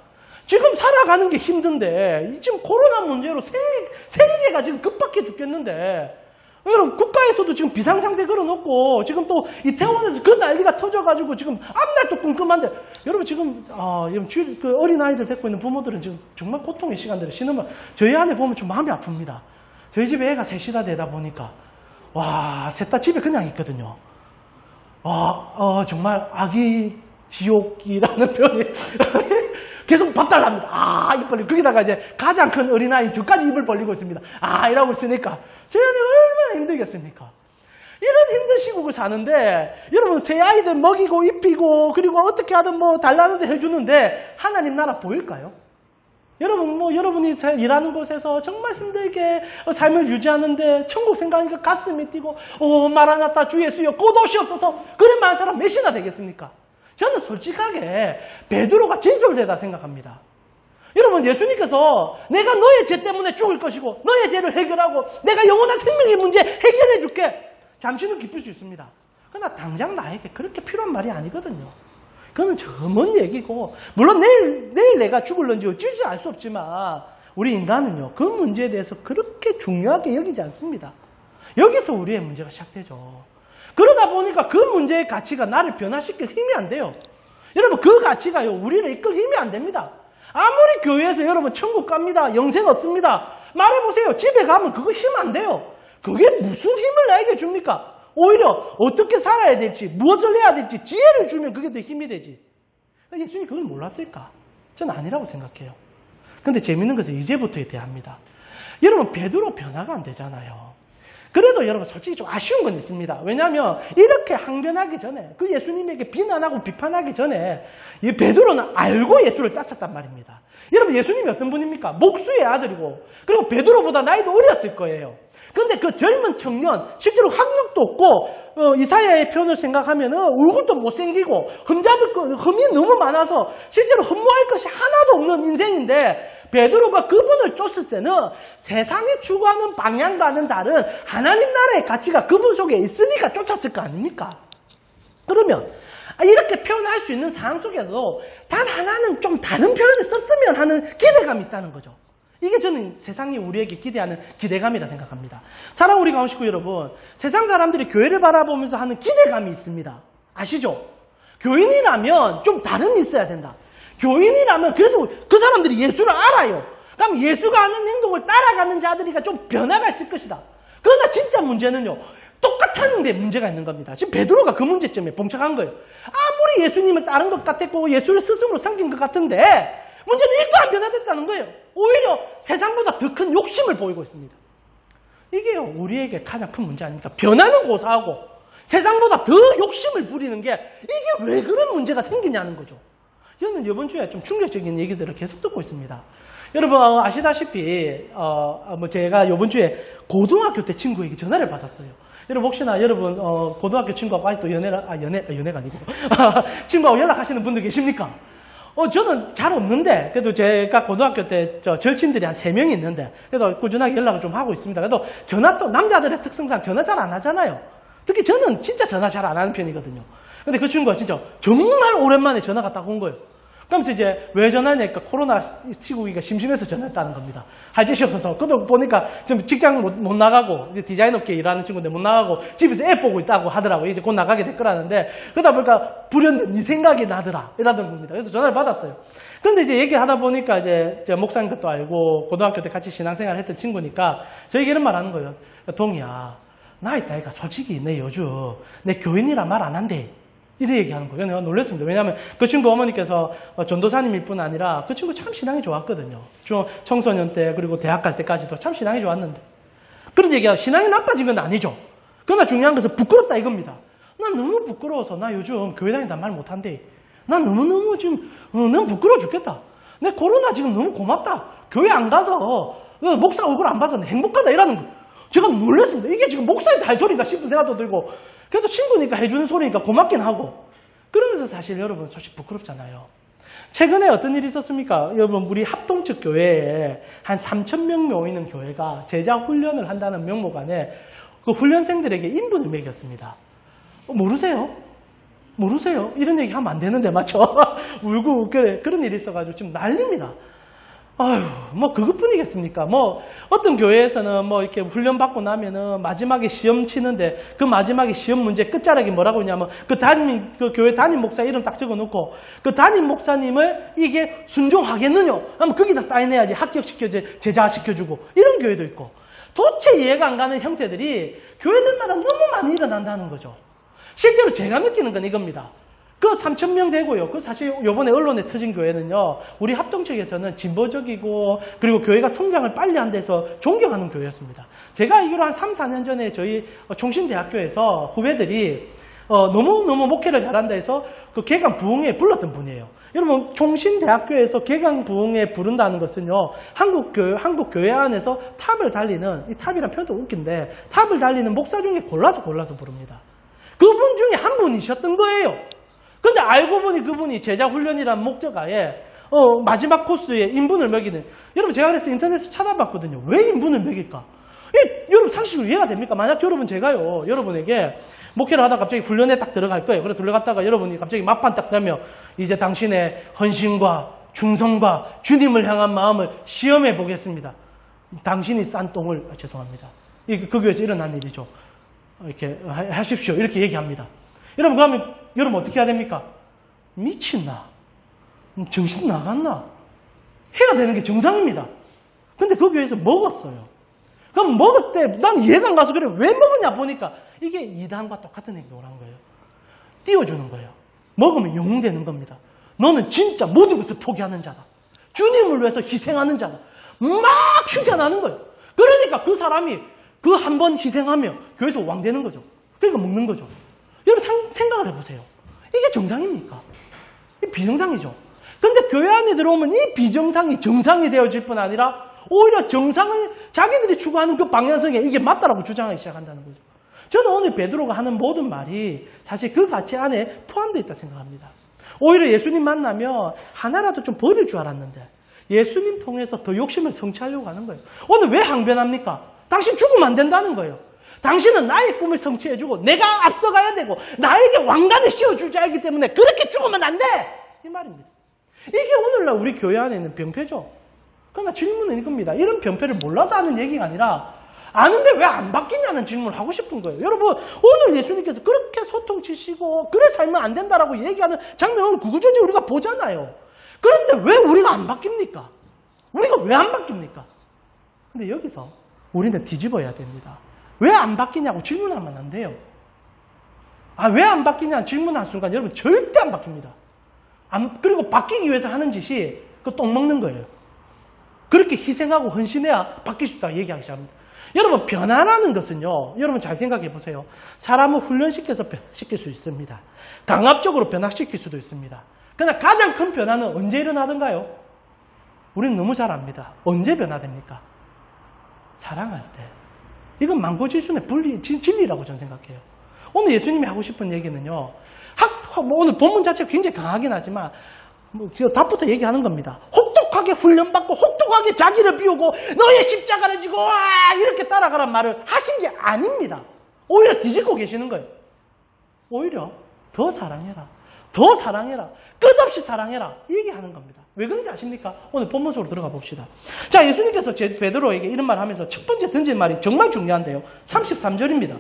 지금 살아가는 게 힘든데 지금 코로나 문제로 생계가 지금 급박해 죽겠는데, 여러분 국가에서도 지금 비상상태 걸어놓고 지금 또 이태원에서 그 난리가 터져가지고 지금 앞날도 끔끔한데, 여러분 지금 그 어린아이들 데리고 있는 부모들은 지금 정말 고통의 시간들을 신으면, 저희 안에 보면 좀 마음이 아픕니다. 저희 집에 애가 셋이나 되다 보니까 와, 셋 다 집에 그냥 있거든요. 정말 아기 지옥이라는 표현이 계속 밥 달랍니다. 입 벌리고. 거기다가 이제 가장 큰 어린아이 저까지 입을 벌리고 있습니다. 이라고 있으니까 저희 아내가 얼마나 힘들겠습니까? 이런 힘든 시국을 사는데, 여러분 새 아이들 먹이고 입히고 그리고 어떻게 하든 뭐 달라는 데 해주는데 하나님 나라 보일까요? 여러분 여러분이 일하는 곳에서 정말 힘들게 삶을 유지하는데 천국 생각하니까 가슴이 뛰고 마라나타 주 예수여 곧 오시옵소서, 그런 말하는 사람 몇이나 되겠습니까? 저는 솔직하게 베드로가 진솔되다 생각합니다. 여러분 예수님께서 내가 너의 죄 때문에 죽을 것이고 너의 죄를 해결하고 내가 영원한 생명의 문제 해결해 줄게, 잠시는 기쁠 수 있습니다. 그러나 당장 나에게 그렇게 필요한 말이 아니거든요. 그건 저 먼 얘기고, 물론 내일 내가 죽을런지 어찌지 알 수 없지만 우리 인간은요 그 문제에 대해서 그렇게 중요하게 여기지 않습니다. 여기서 우리의 문제가 시작되죠. 그러다 보니까 그 문제의 가치가 나를 변화시킬 힘이 안 돼요. 여러분 그 가치가요 우리를 이끌 힘이 안 됩니다. 아무리 교회에서 여러분 천국 갑니다, 영생 얻습니다 말해보세요. 집에 가면 그거 힘 안 돼요. 그게 무슨 힘을 나에게 줍니까? 오히려 어떻게 살아야 될지, 무엇을 해야 될지 지혜를 주면 그게 더 힘이 되지. 예수님이 그걸 몰랐을까? 저는 아니라고 생각해요. 근데 재밌는 것은 이제부터에 대합니다. 여러분 베드로 변화가 안 되잖아요. 그래도 여러분 솔직히 좀 아쉬운 건 있습니다. 왜냐하면 이렇게 항변하기 전에, 그 예수님에게 비난하고 비판하기 전에 이 베드로는 알고 예수를 짜쳤단 말입니다. 여러분 예수님이 어떤 분입니까? 목수의 아들이고, 그리고 베드로보다 나이도 어렸을 거예요. 근데 그 젊은 청년, 실제로 학력도 없고 이사야의 표현을 생각하면 얼굴도 못생기고 흠이 너무 많아서 실제로 흠모할 것이 하나도 없는 인생인데, 베드로가 그분을 쫓을 때는 세상에 추구하는 방향과는 다른 하나님 나라의 가치가 그분 속에 있으니까 쫓았을 거 아닙니까? 그러면 이렇게 표현할 수 있는 상황 속에서도 단 하나는 좀 다른 표현을 썼으면 하는 기대감이 있다는 거죠. 이게 저는 세상이 우리에게 기대하는 기대감이라 생각합니다. 사랑 우리 가운 식구 여러분, 세상 사람들이 교회를 바라보면서 하는 기대감이 있습니다. 아시죠? 교인이라면 좀 다름이 있어야 된다. 교인이라면 그래도 그 사람들이 예수를 알아요. 그럼 예수가 하는 행동을 따라가는 자들이가 좀 변화가 있을 것이다. 그러나 진짜 문제는요, 똑같았는데 문제가 있는 겁니다. 지금 베드로가 그 문제점에 봉착한 거예요. 아무리 예수님을 따른 것 같았고 예수를 스승으로 섬긴 것 같은데 문제는 1도 안 변화됐다는 거예요. 오히려 세상보다 더 큰 욕심을 보이고 있습니다. 이게 우리에게 가장 큰 문제 아닙니까? 변화는 고사하고 세상보다 더 욕심을 부리는 게 이게 왜 그런 문제가 생기냐는 거죠. 저는 이번 주에 좀 충격적인 얘기들을 계속 듣고 있습니다. 여러분 아시다시피 제가 이번 주에 고등학교 때 친구에게 전화를 받았어요. 여러분 혹시나 여러분 고등학교 친구하고 아직도 연애가 아니고 친구하고 연락하시는 분들 계십니까? 저는 잘 없는데 그래도 제가 고등학교 때 절친들이 한 3명이 있는데 그래도 꾸준하게 연락을 좀 하고 있습니다. 그래도 전화 또 남자들의 특성상 전화 잘 안 하잖아요. 특히 저는 진짜 전화 잘 안 하는 편이거든요. 근데 그 친구가 진짜 정말 오랜만에 전화가 딱 온 거예요. 그러면서 이제 왜 전화냐니까 코로나 시국이가 심심해서 전화했다는 겁니다. 할 짓이 없어서. 그것도 보니까 좀 직장 못 나가고, 이제 디자인 업계에 일하는 친구인데 못 나가고, 집에서 애 보고 있다고 하더라고요. 이제 곧 나가게 될 거라는데, 그러다 보니까 불현듯 네 생각이 나더라. 이러던 겁니다. 그래서 전화를 받았어요. 그런데 이제 얘기하다 보니까 이제 목사님 것도 알고, 고등학교 때 같이 신앙생활 했던 친구니까, 저에게 이런 말 하는 거예요. 동이야, 나이 따위가 솔직히 내 요즘 내 교인이라 말 안 한대. 이래 얘기하는 거예요. 내가 놀랐습니다. 왜냐하면 그 친구 어머니께서 전도사님일 뿐 아니라 그 친구 참 신앙이 좋았거든요. 청소년 때 그리고 대학 갈 때까지도 참 신앙이 좋았는데. 그런 얘기가 신앙이 나빠진 건 아니죠. 그러나 중요한 것은 부끄럽다 이겁니다. 난 너무 부끄러워서 나 요즘 교회 다닌다 말 못한대. 난 너무너무 지금 너무 부끄러워 죽겠다. 내 코로나 지금 너무 고맙다. 교회 안 가서 목사 얼굴 안 봐서 행복하다 이러는 거예요. 제가 놀랐습니다. 이게 지금 목사한테 할 소리인가 싶은 생각도 들고 그래도 친구니까 해주는 소리니까 고맙긴 하고 그러면서 사실 여러분 솔직히 부끄럽잖아요. 최근에 어떤 일이 있었습니까? 여러분 우리 합동측 교회에 한 3,000명 모이는 교회가 제자 훈련을 한다는 명목 안에 그 훈련생들에게 인분을 매겼습니다. 모르세요? 모르세요? 이런 얘기 하면 안 되는데 맞죠? 울고 그런 일이 있어가지고 지금 난립니다. 아유, 뭐 그것뿐이겠습니까? 뭐 어떤 교회에서는 뭐 이렇게 훈련 받고 나면은 마지막에 시험 치는데 그 마지막에 시험 문제 끝자락이 뭐라고 하냐면 그 교회 담임 목사 이름 딱 적어놓고 그 담임 목사님을 이게 순종하겠느냐? 하면 거기다 사인해야지 합격시켜 제자시켜주고 이런 교회도 있고 도대체 이해가 안 가는 형태들이 교회들마다 너무 많이 일어난다는 거죠. 실제로 제가 느끼는 건 이겁니다. 그 3,000명 되고요. 그 사실 요번에 언론에 터진 교회는요. 우리 합동 측에서는 진보적이고 그리고 교회가 성장을 빨리 한 데서 존경하는 교회였습니다. 제가 알기로 한 3, 4년 전에 저희 총신대학교에서 후배들이 너무너무 목회를 잘한다 해서 그 개강 부흥회에 불렀던 분이에요. 여러분 총신대학교에서 개강 부흥회에 부른다는 것은요. 한국 교회 안에서 탑을 달리는 이 탑이란 표현도 웃긴데 탑을 달리는 목사 중에 골라서 부릅니다. 그분 중에 한 분이셨던 거예요. 근데 알고 보니 그분이 제자 훈련이란 목적하에 마지막 코스에 인분을 먹이는 여러분 제가 그래서 인터넷에서 찾아봤거든요. 왜 인분을 먹일까? 여러분 상식으로 이해가 됩니까? 만약 여러분 제가요 여러분에게 목회를 하다가 갑자기 훈련에 딱 들어갈 거예요. 그래 들어갔다가 여러분이 갑자기 막판 딱 되면 이제 당신의 헌신과 충성과 주님을 향한 마음을 시험해 보겠습니다. 당신이 싼 똥을 죄송합니다. 그 교회에서 일어난 일이죠. 이렇게 하십시오. 이렇게 얘기합니다. 여러분 그러면 여러분 어떻게 해야 됩니까? 미친나? 정신 나갔나? 해야 되는 게 정상입니다. 근데 그 교회에서 먹었어요. 그럼 먹을 때 난 이해가 안 가서 그래. 왜 먹었냐 보니까 이게 이단과 똑같은 행동을 한 거예요. 띄워주는 거예요. 먹으면 영웅되는 겁니다. 너는 진짜 모든 것을 포기하는 자다. 주님을 위해서 희생하는 자다. 막 칭찬하는 거예요. 그러니까 그 사람이 그 한 번 희생하며 교회에서 왕 되는 거죠. 그러니까 먹는 거죠. 여러분 생각을 해보세요. 이게 정상입니까? 이 비정상이죠. 그런데 교회 안에 들어오면 이 비정상이 정상이 되어질 뿐 아니라 오히려 정상을 자기들이 추구하는 그 방향성에 이게 맞다라고 주장하기 시작한다는 거죠. 저는 오늘 베드로가 하는 모든 말이 사실 그 가치 안에 포함되어 있다 생각합니다. 오히려 예수님 만나면 하나라도 좀 버릴 줄 알았는데 예수님 통해서 더 욕심을 성취하려고 하는 거예요. 오늘 왜 항변합니까? 당신 죽으면 안 된다는 거예요. 당신은 나의 꿈을 성취해주고 내가 앞서가야 되고 나에게 왕관을 씌워줄 자이기 때문에 그렇게 죽으면 안 돼! 이 말입니다. 이게 오늘날 우리 교회 안에 있는 병폐죠. 그러나 질문은 이겁니다. 이런 병폐를 몰라서 하는 얘기가 아니라 아는데 왜 안 바뀌냐는 질문을 하고 싶은 거예요. 여러분, 오늘 예수님께서 그렇게 소통치시고 그래 살면 안 된다라고 얘기하는 장면을 구구절절 우리가 보잖아요. 그런데 왜 우리가 안 바뀝니까? 우리가 왜 안 바뀝니까? 근데 여기서 우리는 뒤집어야 됩니다. 왜 안 바뀌냐고 질문하면 안 돼요. 왜 안 바뀌냐 질문한 순간 여러분 절대 안 바뀝니다. 그리고 바뀌기 위해서 하는 짓이 그 똥 먹는 거예요. 그렇게 희생하고 헌신해야 바뀔 수 있다고 얘기하기 시작합니다. 여러분, 변화라는 것은요, 여러분 잘 생각해 보세요. 사람을 훈련시켜서 변화시킬 수 있습니다. 강압적으로 변화시킬 수도 있습니다. 그러나 가장 큰 변화는 언제 일어나던가요? 우리는 너무 잘 압니다. 언제 변화됩니까? 사랑할 때. 이건 만고질순의 진리라고 저는 생각해요. 오늘 예수님이 하고 싶은 얘기는요, 오늘 본문 자체가 굉장히 강하긴 하지만, 답부터 얘기하는 겁니다. 혹독하게 훈련받고, 혹독하게 자기를 비우고, 너의 십자가를 지고, 이렇게 따라가란 말을 하신 게 아닙니다. 오히려 뒤집고 계시는 거예요. 오히려 더 사랑해라. 더 사랑해라. 끝없이 사랑해라. 얘기하는 겁니다. 왜 그런지 아십니까? 오늘 본문 속으로 들어가 봅시다. 자, 예수님께서 베드로에게 이런 말 하면서 첫 번째 던진 말이 정말 중요한데요. 33절입니다.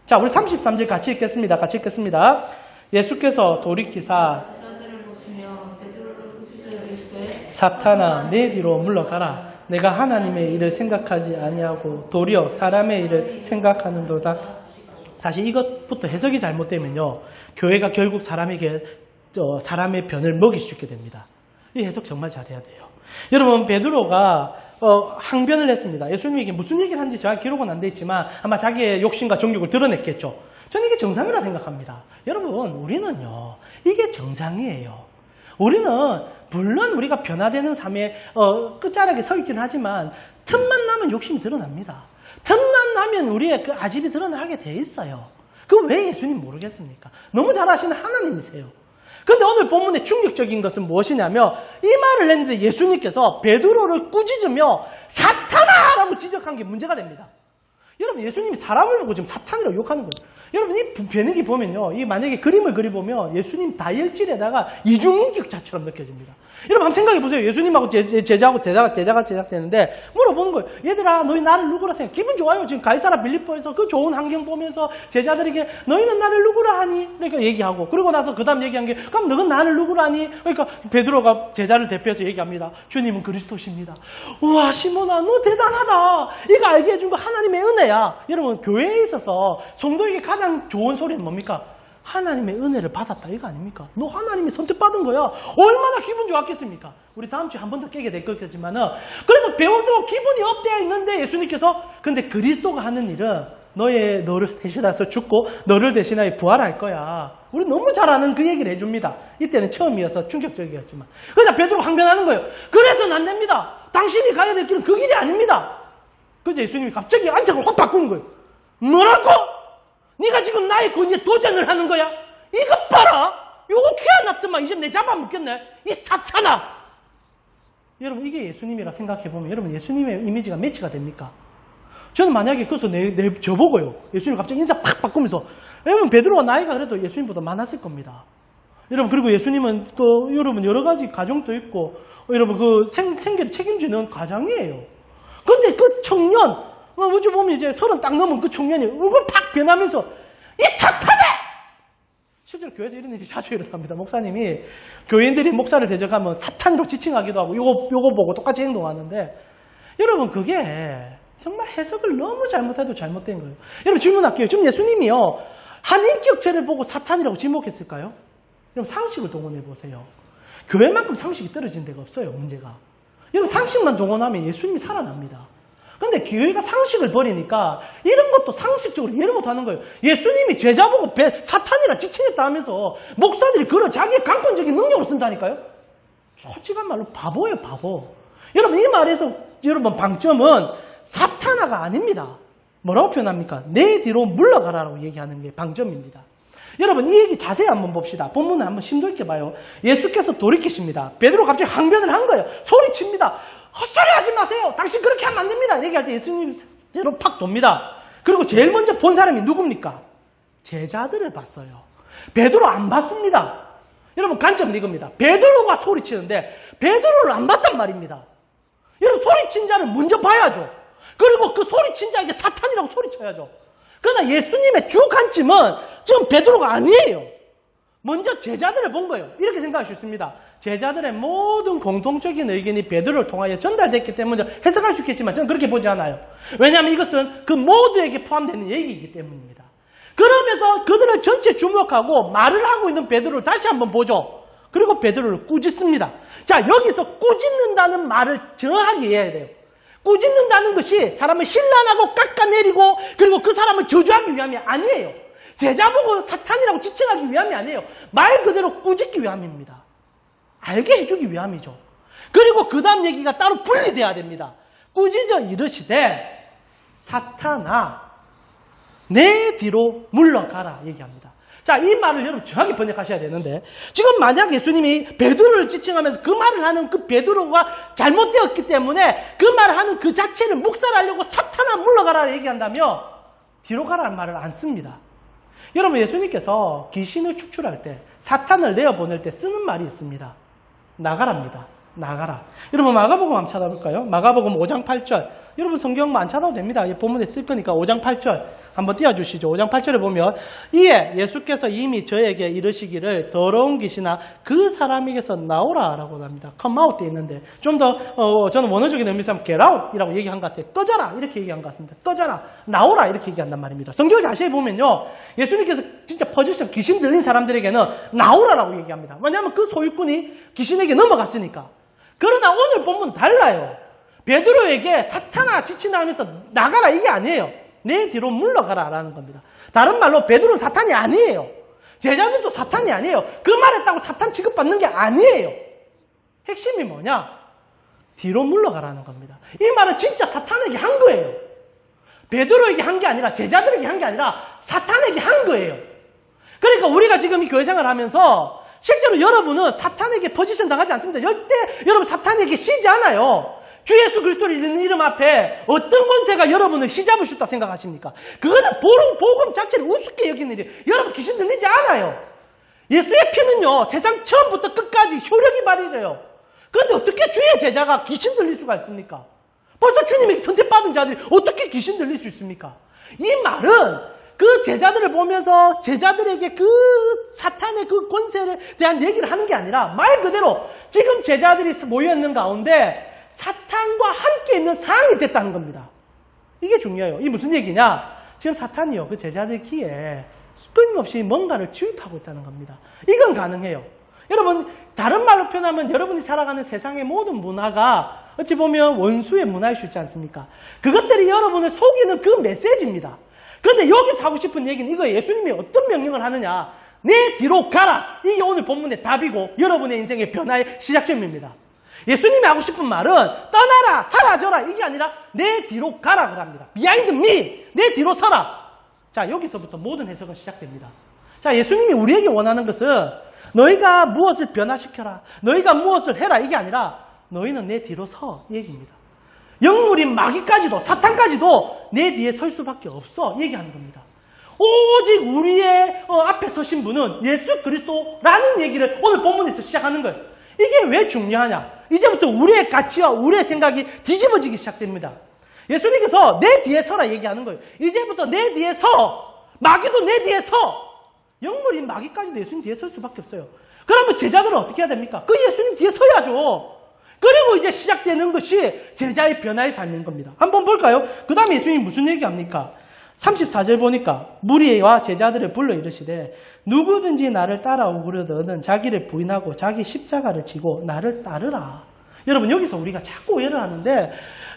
자, 우리 33절 같이 읽겠습니다. 같이 읽겠습니다. 예수께서 돌이키사 사탄아 내 뒤로 물러가라. 내가 하나님의 일을 생각하지 아니하고 도리어 사람의 일을 생각하는도다. 사실 이것부터 해석이 잘못되면요, 교회가 결국 사람에게 사람의 변을 먹일 수 있게 됩니다. 이 해석 정말 잘해야 돼요. 여러분, 베드로가 항변을 했습니다. 예수님에게 무슨 얘기를 한지 제가 기록은 안 돼 있지만 아마 자기의 욕심과 정욕을 드러냈겠죠. 저는 이게 정상이라 생각합니다. 여러분, 우리는요, 이게 정상이에요. 우리는 물론 우리가 변화되는 삶의 끝자락에 서 있긴 하지만 틈만 나면 욕심이 드러납니다. 틈만 나면 우리의 그 아집이 드러나게 돼 있어요. 그 왜 예수님 모르겠습니까? 너무 잘 아시는 하나님이세요. 그런데 오늘 본문의 충격적인 것은 무엇이냐면 이 말을 했는데 예수님께서 베드로를 꾸짖으며 사탄아라고 지적한 게 문제가 됩니다. 여러분, 예수님이 사람을 보고 지금 사탄이라고 욕하는 거예요. 여러분, 이 배너기 보면요, 이 만약에 그림을 그려보면 예수님 다혈질에다가 이중인격자처럼 느껴집니다. 여러분, 한번 생각해 보세요. 예수님하고 제자하고 대자가 제작되는데 물어보는 거예요. 얘들아, 너희 나를 누구라 생각해? 기분 좋아요. 지금 가이사라 빌립보에서 그 좋은 환경 보면서 제자들에게 너희는 나를 누구라 하니? 그러니까 얘기하고, 그러고 나서 그 다음 얘기한 게 그럼 너는 나를 누구라 하니? 그러니까 베드로가 제자를 대표해서 얘기합니다. 주님은 그리스도십니다. 우와, 시몬아, 너 대단하다. 이거 알게 해준 거 하나님의 은혜야. 여러분, 교회에 있어서 성도에게 가장 좋은 소리는 뭡니까? 하나님의 은혜를 받았다, 이거 아닙니까? 너 하나님이 선택받은 거야. 얼마나 기분 좋았겠습니까? 우리 다음 주에 한 번 더 깨게 될 거겠지만은, 그래서 배우도 기분이 업되어 있는데 예수님께서, 근데 그리스도가 하는 일은 너를 대신해서 죽고 너를 대신하여 부활할 거야. 우리 너무 잘 아는 그 얘기를 해줍니다. 이때는 처음이어서 충격적이었지만. 그래서 베드로가 항변하는 거예요. 그래서는 안 됩니다. 당신이 가야 될 길은 그 길이 아닙니다. 그래서 예수님이 갑자기 안색을 확 바꾸는 거예요. 뭐라고? 네가 지금 나의 권위에 도전을 하는 거야? 이것 봐라! 요거 키워놨더만 이제 내 잡아먹겠네? 이 사탄아! 여러분, 이게 예수님이라 생각해보면 여러분, 예수님의 이미지가 매치가 됩니까? 저는 만약에 그래서 저보고요, 예수님 갑자기 인사 팍 바꾸면서, 여러분, 베드로가 나이가 그래도 예수님보다 많았을 겁니다. 여러분, 그리고 예수님은 여러분 여러 가지 가정도 있고, 여러분 그 생계를 책임지는 가장이에요. 근데 그 청년, 어찌 보면 이제 30 딱 넘은 그 청년이 얼굴 팍 변하면서 이 사탄아! 실제로 교회에서 이런 일이 자주 일어납니다. 목사님이 교인들이 목사를 대적하면 사탄으로 지칭하기도 하고 요거 보고 똑같이 행동하는데, 여러분, 그게 정말 해석을 너무 잘못해도 잘못된 거예요. 여러분, 질문할게요. 지금 예수님이요, 한 인격체를 보고 사탄이라고 지목했을까요? 여러분, 상식을 동원해 보세요. 교회만큼 상식이 떨어진 데가 없어요, 문제가. 여러분, 상식만 동원하면 예수님이 살아납니다. 근데 교회가 상식을 버리니까 이런 것도 상식적으로 이해를 못하는 거예요. 예수님이 제자 보고 사탄이라 지칭했다 하면서 목사들이 그런 자기의 강권적인 능력을 쓴다니까요. 솔직한 말로 바보예요, 바보. 여러분, 이 말에서 여러분 방점은 사탄아가 아닙니다. 뭐라고 표현합니까? 내 뒤로 물러가라라고 얘기하는 게 방점입니다. 여러분, 이 얘기 자세히 한번 봅시다. 본문을 한번 심도 있게 봐요. 예수께서 돌이키십니다. 베드로 갑자기 항변을 한 거예요. 소리칩니다. 헛소리 하지 마세요. 당신 그렇게 하면 안 됩니다. 얘기할 때 예수님 대로 팍 돕니다. 그리고 제일 먼저 본 사람이 누굽니까? 제자들을 봤어요. 베드로 안 봤습니다. 여러분 관점은 이겁니다. 베드로가 소리치는데 베드로를 안 봤단 말입니다. 여러분 소리친 자는 먼저 봐야죠. 그리고 그 소리친 자에게 사탄이라고 소리쳐야죠. 그러나 예수님의 주 관점은 지금 베드로가 아니에요. 먼저 제자들을 본 거예요. 이렇게 생각할 수 있습니다. 제자들의 모든 공통적인 의견이 베드로를 통하여 전달됐기 때문에 해석할 수 있겠지만 저는 그렇게 보지 않아요. 왜냐하면 이것은 그 모두에게 포함되는 얘기이기 때문입니다. 그러면서 그들을 전체 주목하고 말을 하고 있는 베드로를 다시 한번 보죠. 그리고 베드로를 꾸짖습니다. 자, 여기서 꾸짖는다는 말을 정확하게 이해해야 돼요. 꾸짖는다는 것이 사람을 힐난하고 깎아내리고 그리고 그 사람을 저주하기 위함이 아니에요. 제자 보고 사탄이라고 지칭하기 위함이 아니에요. 말 그대로 꾸짖기 위함입니다. 알게 해주기 위함이죠. 그리고 그 다음 얘기가 따로 분리돼야 됩니다. 꾸짖어 이르시되 사탄아 내 뒤로 물러가라 얘기합니다. 자, 이 말을 여러분 정확히 번역하셔야 되는데 지금 만약 예수님이 베드로를 지칭하면서 그 말을 하는 그 베드로가 잘못되었기 때문에 그 말을 하는 그 자체를 묵살하려고 사탄아 물러가라 얘기한다면 뒤로 가라는 말을 안 씁니다. 여러분 예수님께서 귀신을 축출할 때 사탄을 내어보낼 때 쓰는 말이 있습니다. 나가랍니다. 나가라. 여러분 마가복음 한번 찾아볼까요? 마가복음 5장 8절. 여러분 성경 안 찾아도 됩니다. 본문에 뜰 거니까 5장 8절 한번 띄워주시죠. 5장 8절에 보면 이에 예수께서 이미 저에게 이르시기를 더러운 귀신아 그 사람에게서 나오라 라고 합니다. come out 돼 있는데 좀 더 저는 원어적인 의미에서 get out 이라고 얘기한 것 같아요. 꺼져라 이렇게 얘기한 것 같습니다. 꺼져라 나오라 이렇게 얘기한단 말입니다. 성경을 자세히 보면요 예수님께서 진짜 퍼지션 귀신 들린 사람들에게는 나오라라고 얘기합니다. 왜냐하면 그 소유꾼이 귀신에게 넘어갔으니까. 그러나 오늘 본문 달라요. 베드로에게 사탄아 지칭하면서 나가라 이게 아니에요. 내 뒤로 물러가라 라는 겁니다. 다른 말로 베드로는 사탄이 아니에요. 제자들도 사탄이 아니에요. 그 말했다고 사탄 취급받는 게 아니에요. 핵심이 뭐냐? 뒤로 물러가라는 겁니다. 이 말은 진짜 사탄에게 한 거예요. 베드로에게 한 게 아니라 제자들에게 한 게 아니라 사탄에게 한 거예요. 그러니까 우리가 지금 이 교회 생활을 하면서 실제로 여러분은 사탄에게 포지션 당하지 않습니다. 절대 여러분 사탄에게 쉬지 않아요. 주 예수 그리스도를 이르는 이름 앞에 어떤 권세가 여러분을 휘잡을 수 있다 생각하십니까? 그거는 복음 자체를 우습게 여기는 일이에요. 여러분 귀신 들리지 않아요. 예수의 피는요 세상 처음부터 끝까지 효력이 발휘돼요. 그런데 어떻게 주의 제자가 귀신 들릴 수가 있습니까? 벌써 주님에게 선택받은 자들이 어떻게 귀신 들릴 수 있습니까? 이 말은 그 제자들을 보면서 제자들에게 그 사탄의 그 권세에 대한 얘기를 하는 게 아니라 말 그대로 지금 제자들이 모여있는 가운데 사탄과 함께 있는 상황이 됐다는 겁니다. 이게 중요해요. 이게 무슨 얘기냐? 지금 사탄이요. 그 제자들 귀에 끊임없이 뭔가를 주입하고 있다는 겁니다. 이건 가능해요. 여러분 다른 말로 표현하면 여러분이 살아가는 세상의 모든 문화가 어찌 보면 원수의 문화일 수 있지 않습니까? 그것들이 여러분을 속이는 그 메시지입니다. 그런데 여기서 하고 싶은 얘기는 이거 예수님이 어떤 명령을 하느냐? 내 뒤로 가라. 이게 오늘 본문의 답이고 여러분의 인생의 변화의 시작점입니다. 예수님이 하고 싶은 말은 떠나라, 사라져라 이게 아니라 내 뒤로 가라 그럽니다. Behind me, 내 뒤로 서라. 자, 여기서부터 모든 해석은 시작됩니다. 자, 예수님이 우리에게 원하는 것은 너희가 무엇을 변화시켜라, 너희가 무엇을 해라 이게 아니라 너희는 내 뒤로 서 이 얘기입니다. 영물인 마귀까지도 사탄까지도 내 뒤에 설 수밖에 없어 얘기하는 겁니다. 오직 우리의 앞에 서신 분은 예수 그리스도라는 얘기를 오늘 본문에서 시작하는 거예요. 이게 왜 중요하냐? 이제부터 우리의 가치와 우리의 생각이 뒤집어지기 시작됩니다. 예수님께서 내 뒤에 서라 얘기하는 거예요. 이제부터 내 뒤에 서. 마귀도 내 뒤에 서. 영물인 마귀까지도 예수님 뒤에 설 수밖에 없어요. 그러면 제자들은 어떻게 해야 됩니까? 그 예수님 뒤에 서야죠. 그리고 이제 시작되는 것이 제자의 변화의 삶인 겁니다. 한번 볼까요? 그 다음에 예수님이 무슨 얘기합니까? 34절 보니까 무리와 제자들을 불러 이르시되 누구든지 나를 따라오거든 자기를 부인하고 자기 십자가를 지고 나를 따르라. 여러분 여기서 우리가 자꾸 오해를 하는데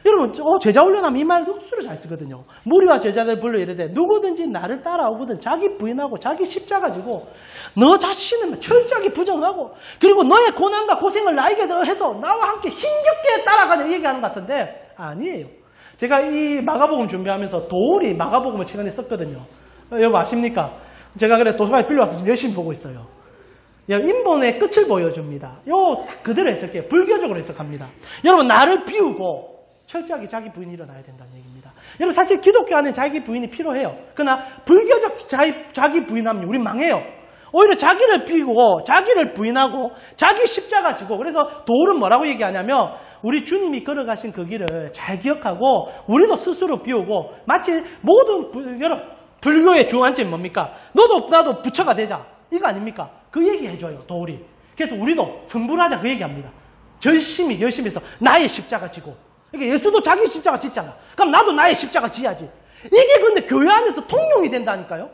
여러분 제자 훈련하면 이 말 억수로 잘 쓰거든요. 무리와 제자들을 불러 이르되 누구든지 나를 따라오거든 자기 부인하고 자기 십자가 지고 너 자신을 철저하게 부정하고 그리고 너의 고난과 고생을 나에게 더해서 나와 함께 힘겹게 따라가자 얘기하는 것 같은데 아니에요. 제가 이 마가복음 준비하면서 도울이 마가복음을 최근에 썼거든요. 여러분 아십니까? 제가 그래 도서관에 빌려와서 지금 열심히 보고 있어요. 인본의 끝을 보여줍니다. 딱 그대로 해석해요. 불교적으로 해석합니다. 여러분 나를 비우고 철저하게 자기 부인이 일어나야 된다는 얘기입니다. 여러분 사실 기독교 안에 자기 부인이 필요해요. 그러나 불교적 자기 부인하면 우리 망해요. 오히려 자기를 비우고 자기를 부인하고 자기 십자가 지고 그래서 도울은 뭐라고 얘기하냐면 우리 주님이 걸어가신 그 길을 잘 기억하고 우리도 스스로 비우고 마치 모든 여러분 불교의 주안점이 뭡니까? 너도 나도 부처가 되자. 이거 아닙니까? 그 얘기 해줘요. 도울이. 그래서 우리도 성불하자 그 얘기합니다. 열심히 해서 나의 십자가 지고 그러니까 예수도 자기 십자가 짓잖아. 그럼 나도 나의 십자가 지야지. 이게 근데 교회 안에서 통용이 된다니까요.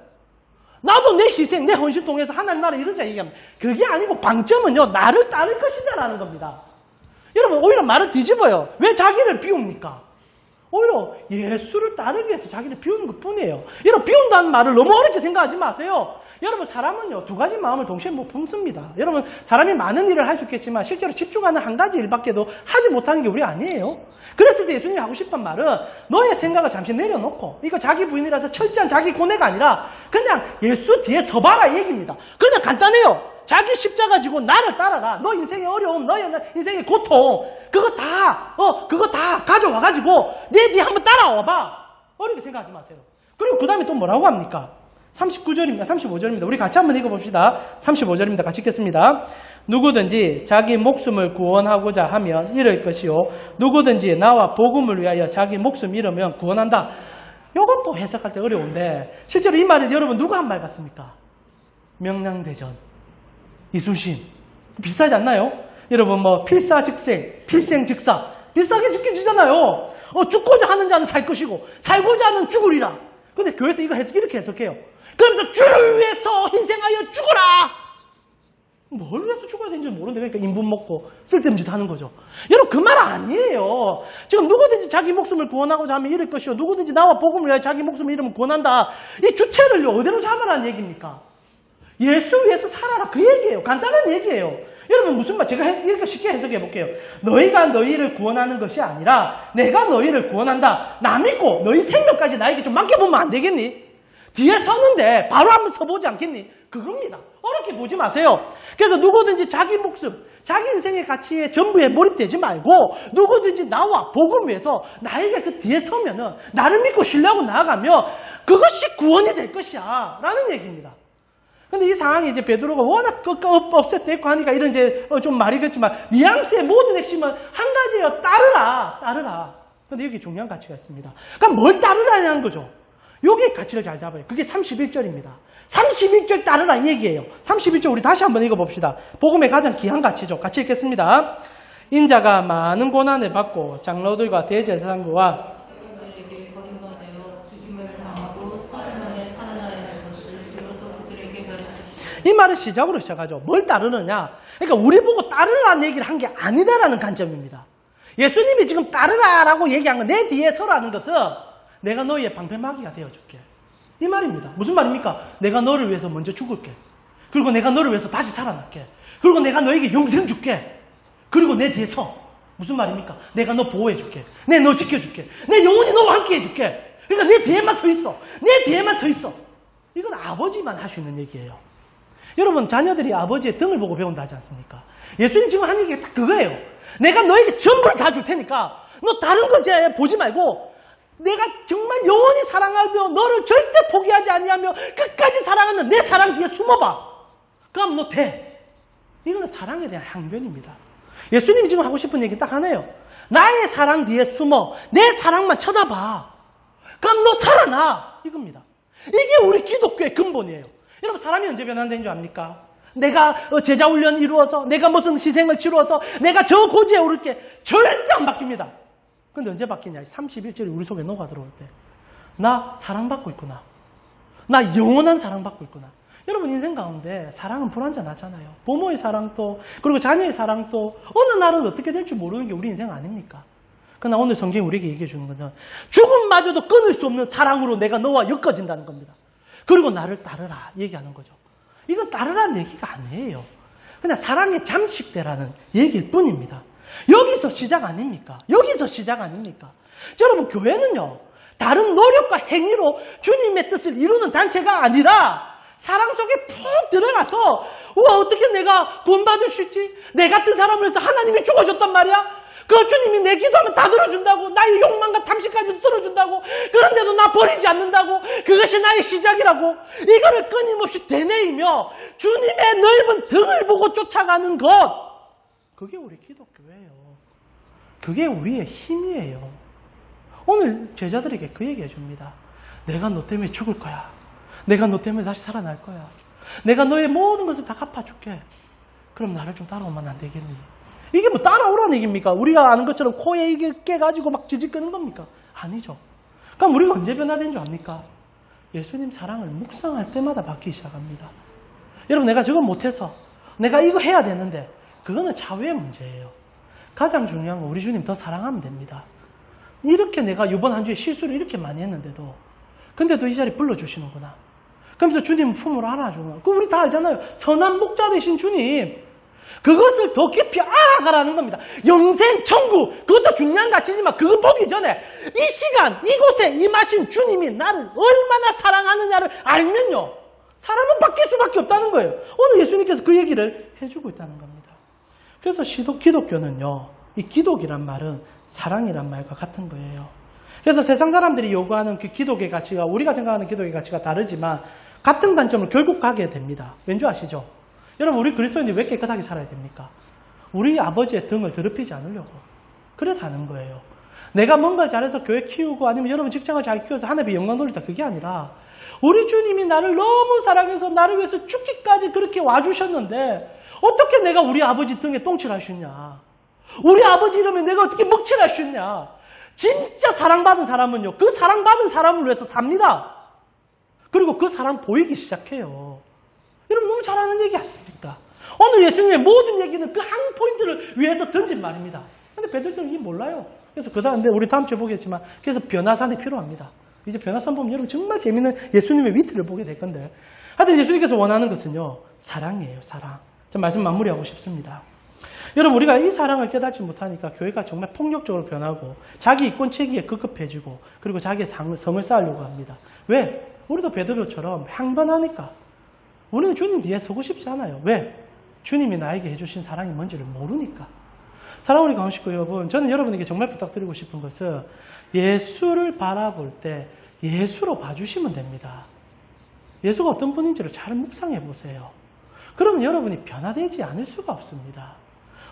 나도 내 희생, 내 헌신 통해서 하나님 나라 이루자 얘기합니다. 그게 아니고 방점은요. 나를 따를 것이다라는 겁니다. 여러분 오히려 말을 뒤집어요. 왜 자기를 비웁니까? 오히려 예수를 따르기 위해서 자기를 비우는 것뿐이에요. 여러분 비운다는 말을 너무 어렵게 생각하지 마세요. 여러분 사람은요 2가지 마음을 동시에 못 품습니다. 여러분 사람이 많은 일을 할 수 있겠지만 실제로 집중하는 한 가지 일밖에도 하지 못하는 게 우리 아니에요. 그랬을 때 예수님이 하고 싶은 말은 너의 생각을 잠시 내려놓고 이거 자기 부인이라서 철저한 자기 고뇌가 아니라 그냥 예수 뒤에 서봐라 이 얘기입니다. 그냥 간단해요. 자기 십자가 지고 나를 따라라. 너 인생의 어려움, 너의 인생의 고통 그거 다 가져와가지고 내 뒤에 한번 따라와봐. 어렵게 생각하지 마세요. 그리고 그 다음에 또 뭐라고 합니까? 39절입니다. 35절입니다. 우리 같이 한번 읽어봅시다. 35절입니다. 같이 읽겠습니다. 누구든지 자기 목숨을 구원하고자 하면 잃을 것이요. 누구든지 나와 복음을 위하여 자기 목숨 잃으면 구원한다. 이것도 해석할 때 어려운데 실제로 이 말을 여러분 누가 한 말 같습니까? 명량대전, 이순신. 비슷하지 않나요? 여러분 뭐 필사즉생, 필생즉사. 비슷하게 죽게 주잖아요. 죽고자 하는 자는 살 것이고 살고자 하는 죽으리라. 근데 교회에서 이렇게 해석해요. 그러면서 주를 위해서 희생하여 죽어라. 뭘 위해서 죽어야 되는지 모르는데 그러니까 인분 먹고 쓸데없는 짓 하는 거죠. 여러분 그 말 아니에요. 지금 누구든지 자기 목숨을 구원하고자 하면 잃을 것이요. 누구든지 나와 복음을 위하여 자기 목숨을 잃으면 구원한다. 이 주체를 어디로 잡으라는 얘기입니까? 예수 위해서 살아라 그 얘기예요. 간단한 얘기예요. 여러분 무슨 말 제가 이렇게 쉽게 해석해 볼게요. 너희가 너희를 구원하는 것이 아니라 내가 너희를 구원한다. 나 믿고 너희 생명까지 나에게 좀 맡겨보면 안 되겠니? 뒤에 서는데 바로 한번 서보지 않겠니? 그겁니다. 어렵게 보지 마세요. 그래서 누구든지 자기 목숨, 자기 인생의 가치에 전부에 몰입되지 말고 누구든지 나와 복음 위해서 나에게 그 뒤에 서면은 나를 믿고 신뢰하고 나아가면 그것이 구원이 될 것이야 라는 얘기입니다. 근데 이 상황이 이제 베드로가 워낙 없앴댔고 하니까 이런 이제 좀 말이 그렇지만 뉘앙스의 모든 핵심은 한 가지예요. 따르라. 근데 여기 중요한 가치가 있습니다. 그러니까 뭘 따르라냐는 거죠. 여기에 가치를 잘 잡아요. 그게 31절입니다. 31절 따르라 이 얘기예요. 31절 우리 다시 한번 읽어봅시다. 복음의 가장 귀한 가치죠. 같이 읽겠습니다. 인자가 많은 고난을 받고 장로들과 대제사장과 이 말을 시작으로 시작하죠. 뭘 따르느냐? 그러니까 우리 보고 따르라는 얘기를 한 게 아니다라는 관점입니다. 예수님이 지금 따르라라고 얘기한 건 내 뒤에 서라는 것은 내가 너희의 방패막이가 되어줄게. 이 말입니다. 무슨 말입니까? 내가 너를 위해서 먼저 죽을게. 그리고 내가 너를 위해서 다시 살아날게. 그리고 내가 너에게 영생 줄게. 그리고 내 뒤에 서. 무슨 말입니까? 내가 너 보호해줄게. 내 너 지켜줄게. 내 영원히 너와 함께 해줄게. 그러니까 내 뒤에만 서 있어. 내 뒤에만 서 있어. 이건 아버지만 할 수 있는 얘기예요. 여러분 자녀들이 아버지의 등을 보고 배운다 하지 않습니까? 예수님 지금 한 얘기가 딱 그거예요. 내가 너에게 전부를 다 줄 테니까 너 다른 거 보지 말고 내가 정말 영원히 사랑하며 너를 절대 포기하지 아니하며 끝까지 사랑하는 내 사랑 뒤에 숨어봐. 그럼 너 돼. 이거는 사랑에 대한 항변입니다. 예수님이 지금 하고 싶은 얘기 딱 하나예요. 나의 사랑 뒤에 숨어 내 사랑만 쳐다봐. 그럼 너 살아나. 이겁니다. 이게 우리 기독교의 근본이에요. 여러분 사람이 언제 변한다는 줄 압니까? 내가 제자 훈련 이루어서 내가 무슨 희생을 치루어서 내가 저 고지에 오를게 절대 안 바뀝니다. 근데 언제 바뀌냐? 31절이 우리 속에 녹아 들어올 때 나 사랑받고 있구나. 나 영원한 사랑받고 있구나. 여러분 인생 가운데 사랑은 불완전하잖아요. 부모의 사랑도 그리고 자녀의 사랑도 어느 날은 어떻게 될지 모르는 게 우리 인생 아닙니까? 그러나 오늘 성경이 우리에게 얘기해 주는 것은 죽음마저도 끊을 수 없는 사랑으로 내가 너와 엮어진다는 겁니다. 그리고 나를 따르라 얘기하는 거죠. 이건 따르라는 얘기가 아니에요. 그냥 사랑에 잠식되라는 얘기일 뿐입니다. 여기서 시작 아닙니까? 여기서 시작 아닙니까? 여러분 교회는요. 다른 노력과 행위로 주님의 뜻을 이루는 단체가 아니라 사랑 속에 푹 들어가서 우와 어떻게 내가 구원받을 수 있지? 내 같은 사람을 위해서 하나님이 죽어줬단 말이야? 그 주님이 내 기도하면 다 들어준다고, 나의 욕망과 탐심까지도 들어준다고, 그런데도 나 버리지 않는다고, 그것이 나의 시작이라고, 이거를 끊임없이 되뇌이며 주님의 넓은 등을 보고 쫓아가는 것, 그게 우리 기독교예요. 그게 우리의 힘이에요. 오늘 제자들에게 그 얘기 해줍니다. 내가 너 때문에 죽을 거야. 내가 너 때문에 다시 살아날 거야. 내가 너의 모든 것을 다 갚아줄게. 그럼 나를 좀 따라오면 안 되겠니? 이게 뭐 따라오라는 얘기입니까? 우리가 아는 것처럼 코에 이게 깨가지고 막 지지 끄는 겁니까? 아니죠. 그럼 우리가 언제 변화된 줄 압니까? 예수님 사랑을 묵상할 때마다 받기 시작합니다. 여러분, 내가 저건 못해서 내가 이거 해야 되는데 그거는 차후의 문제예요. 가장 중요한 건 우리 주님 더 사랑하면 됩니다. 이렇게 내가 이번 한 주에 실수를 이렇게 많이 했는데도 근데도 이 자리 불러주시는구나. 그러면서 주님 품으로 안아주는 거. 우리 다 알잖아요. 선한 목자 되신 주님. 그것을 더 깊이 알아가라는 겁니다. 영생, 천국, 그것도 중요한 가치지만 그거 보기 전에 이 시간, 이곳에 임하신 주님이 나를 얼마나 사랑하느냐를 알면요. 사람은 바뀔 수밖에 없다는 거예요. 오늘 예수님께서 그 얘기를 해주고 있다는 겁니다. 그래서 기독교는요. 이 기독이란 말은 사랑이란 말과 같은 거예요. 그래서 세상 사람들이 요구하는 그 기독의 가치가 우리가 생각하는 기독의 가치가 다르지만 같은 관점을 결국 가게 됩니다. 왠지 아시죠? 여러분, 우리 그리스도인들이 왜 깨끗하게 살아야 됩니까? 우리 아버지의 등을 더럽히지 않으려고. 그래서 하는 거예요. 내가 뭔가를 잘해서 교회 키우고 아니면 여러분 직장을 잘 키워서 하나님의 영광 돌리다 그게 아니라 우리 주님이 나를 너무 사랑해서 나를 위해서 죽기까지 그렇게 와주셨는데 어떻게 내가 우리 아버지 등에 똥칠할 수 있냐? 우리 아버지 이러면 내가 어떻게 먹칠할 수 있냐? 진짜 사랑받은 사람은요. 그 사랑받은 사람을 위해서 삽니다. 그리고 그 사람 보이기 시작해요. 여러분 너무 잘하는 얘기 아닙니까? 오늘 예수님의 모든 얘기는 그 한 포인트를 위해서 던진 말입니다. 근데 베드로는 이게 몰라요. 그래서 근데 우리 다음 주에 보겠지만 그래서 변화산이 필요합니다. 이제 변화산 보면 여러분 정말 재밌는 예수님의 위트를 보게 될 건데 하여튼 예수님께서 원하는 것은요. 사랑이에요. 사랑. 저 말씀 마무리하고 싶습니다. 여러분 우리가 이 사랑을 깨닫지 못하니까 교회가 정말 폭력적으로 변하고 자기 이권 체계에 급급해지고 그리고 자기의 성을 쌓으려고 합니다. 왜? 우리도 베드로처럼 항변하니까. 우리는 주님 뒤에 서고 싶지 않아요. 왜? 주님이 나에게 해주신 사랑이 뭔지를 모르니까. 사랑하는 우리 강식구 여러분, 저는 여러분에게 정말 부탁드리고 싶은 것은 예수를 바라볼 때 예수로 봐주시면 됩니다. 예수가 어떤 분인지를 잘 묵상해 보세요. 그러면 여러분이 변화되지 않을 수가 없습니다.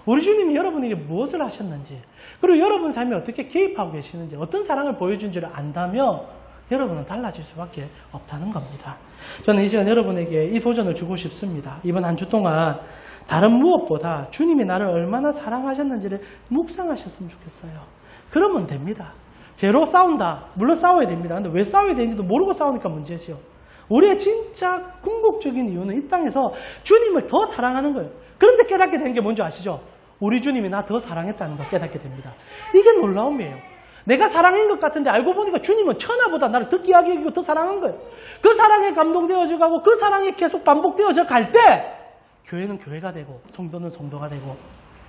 우리 주님이 여러분에게 무엇을 하셨는지 그리고 여러분 삶에 어떻게 개입하고 계시는지 어떤 사랑을 보여준지를 안다면 여러분은 달라질 수밖에 없다는 겁니다. 저는 이 시간 여러분에게 이 도전을 주고 싶습니다. 이번 한 주 동안 다른 무엇보다 주님이 나를 얼마나 사랑하셨는지를 묵상하셨으면 좋겠어요. 그러면 됩니다. 죄로 싸운다. 물론 싸워야 됩니다. 근데 왜 싸워야 되는지도 모르고 싸우니까 문제죠. 우리의 진짜 궁극적인 이유는 이 땅에서 주님을 더 사랑하는 거예요. 그런데 깨닫게 되는 게 뭔지 아시죠? 우리 주님이 나 더 사랑했다는 걸 깨닫게 됩니다. 이게 놀라움이에요. 내가 사랑인 것 같은데 알고 보니까 주님은 천하보다 나를 더 귀하게 여기고 더 사랑한 거예요. 그 사랑에 감동되어져 가고 그 사랑이 계속 반복되어져 갈 때 교회는 교회가 되고 성도는 성도가 되고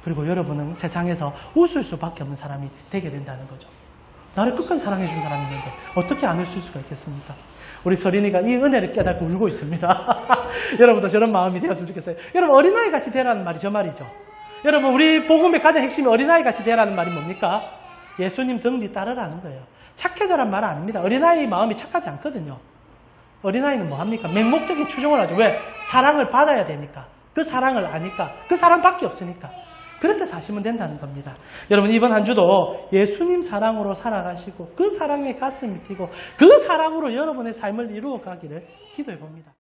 그리고 여러분은 세상에서 웃을 수밖에 없는 사람이 되게 된다는 거죠. 나를 끝까지 사랑해 준 사람이 있는데 어떻게 안 웃을 수가 있겠습니까? 우리 서린이가 이 은혜를 깨닫고 울고 있습니다. 여러분도 저런 마음이 되었으면 좋겠어요. 여러분 어린아이 같이 되라는 말이 저 말이죠. 여러분 우리 복음의 가장 핵심이 어린아이 같이 되라는 말이 뭡니까? 예수님 등 뒤 따르라는 거예요. 착해져란 말은 아닙니다. 어린아이 마음이 착하지 않거든요. 어린아이는 뭐 합니까? 맹목적인 추종을 하죠. 왜? 사랑을 받아야 되니까. 그 사랑을 아니까. 그 사랑밖에 없으니까. 그렇게 사시면 된다는 겁니다. 여러분 이번 한 주도 예수님 사랑으로 살아가시고 그 사랑에 가슴이 뛰고 그 사랑으로 여러분의 삶을 이루어 가기를 기도해 봅니다.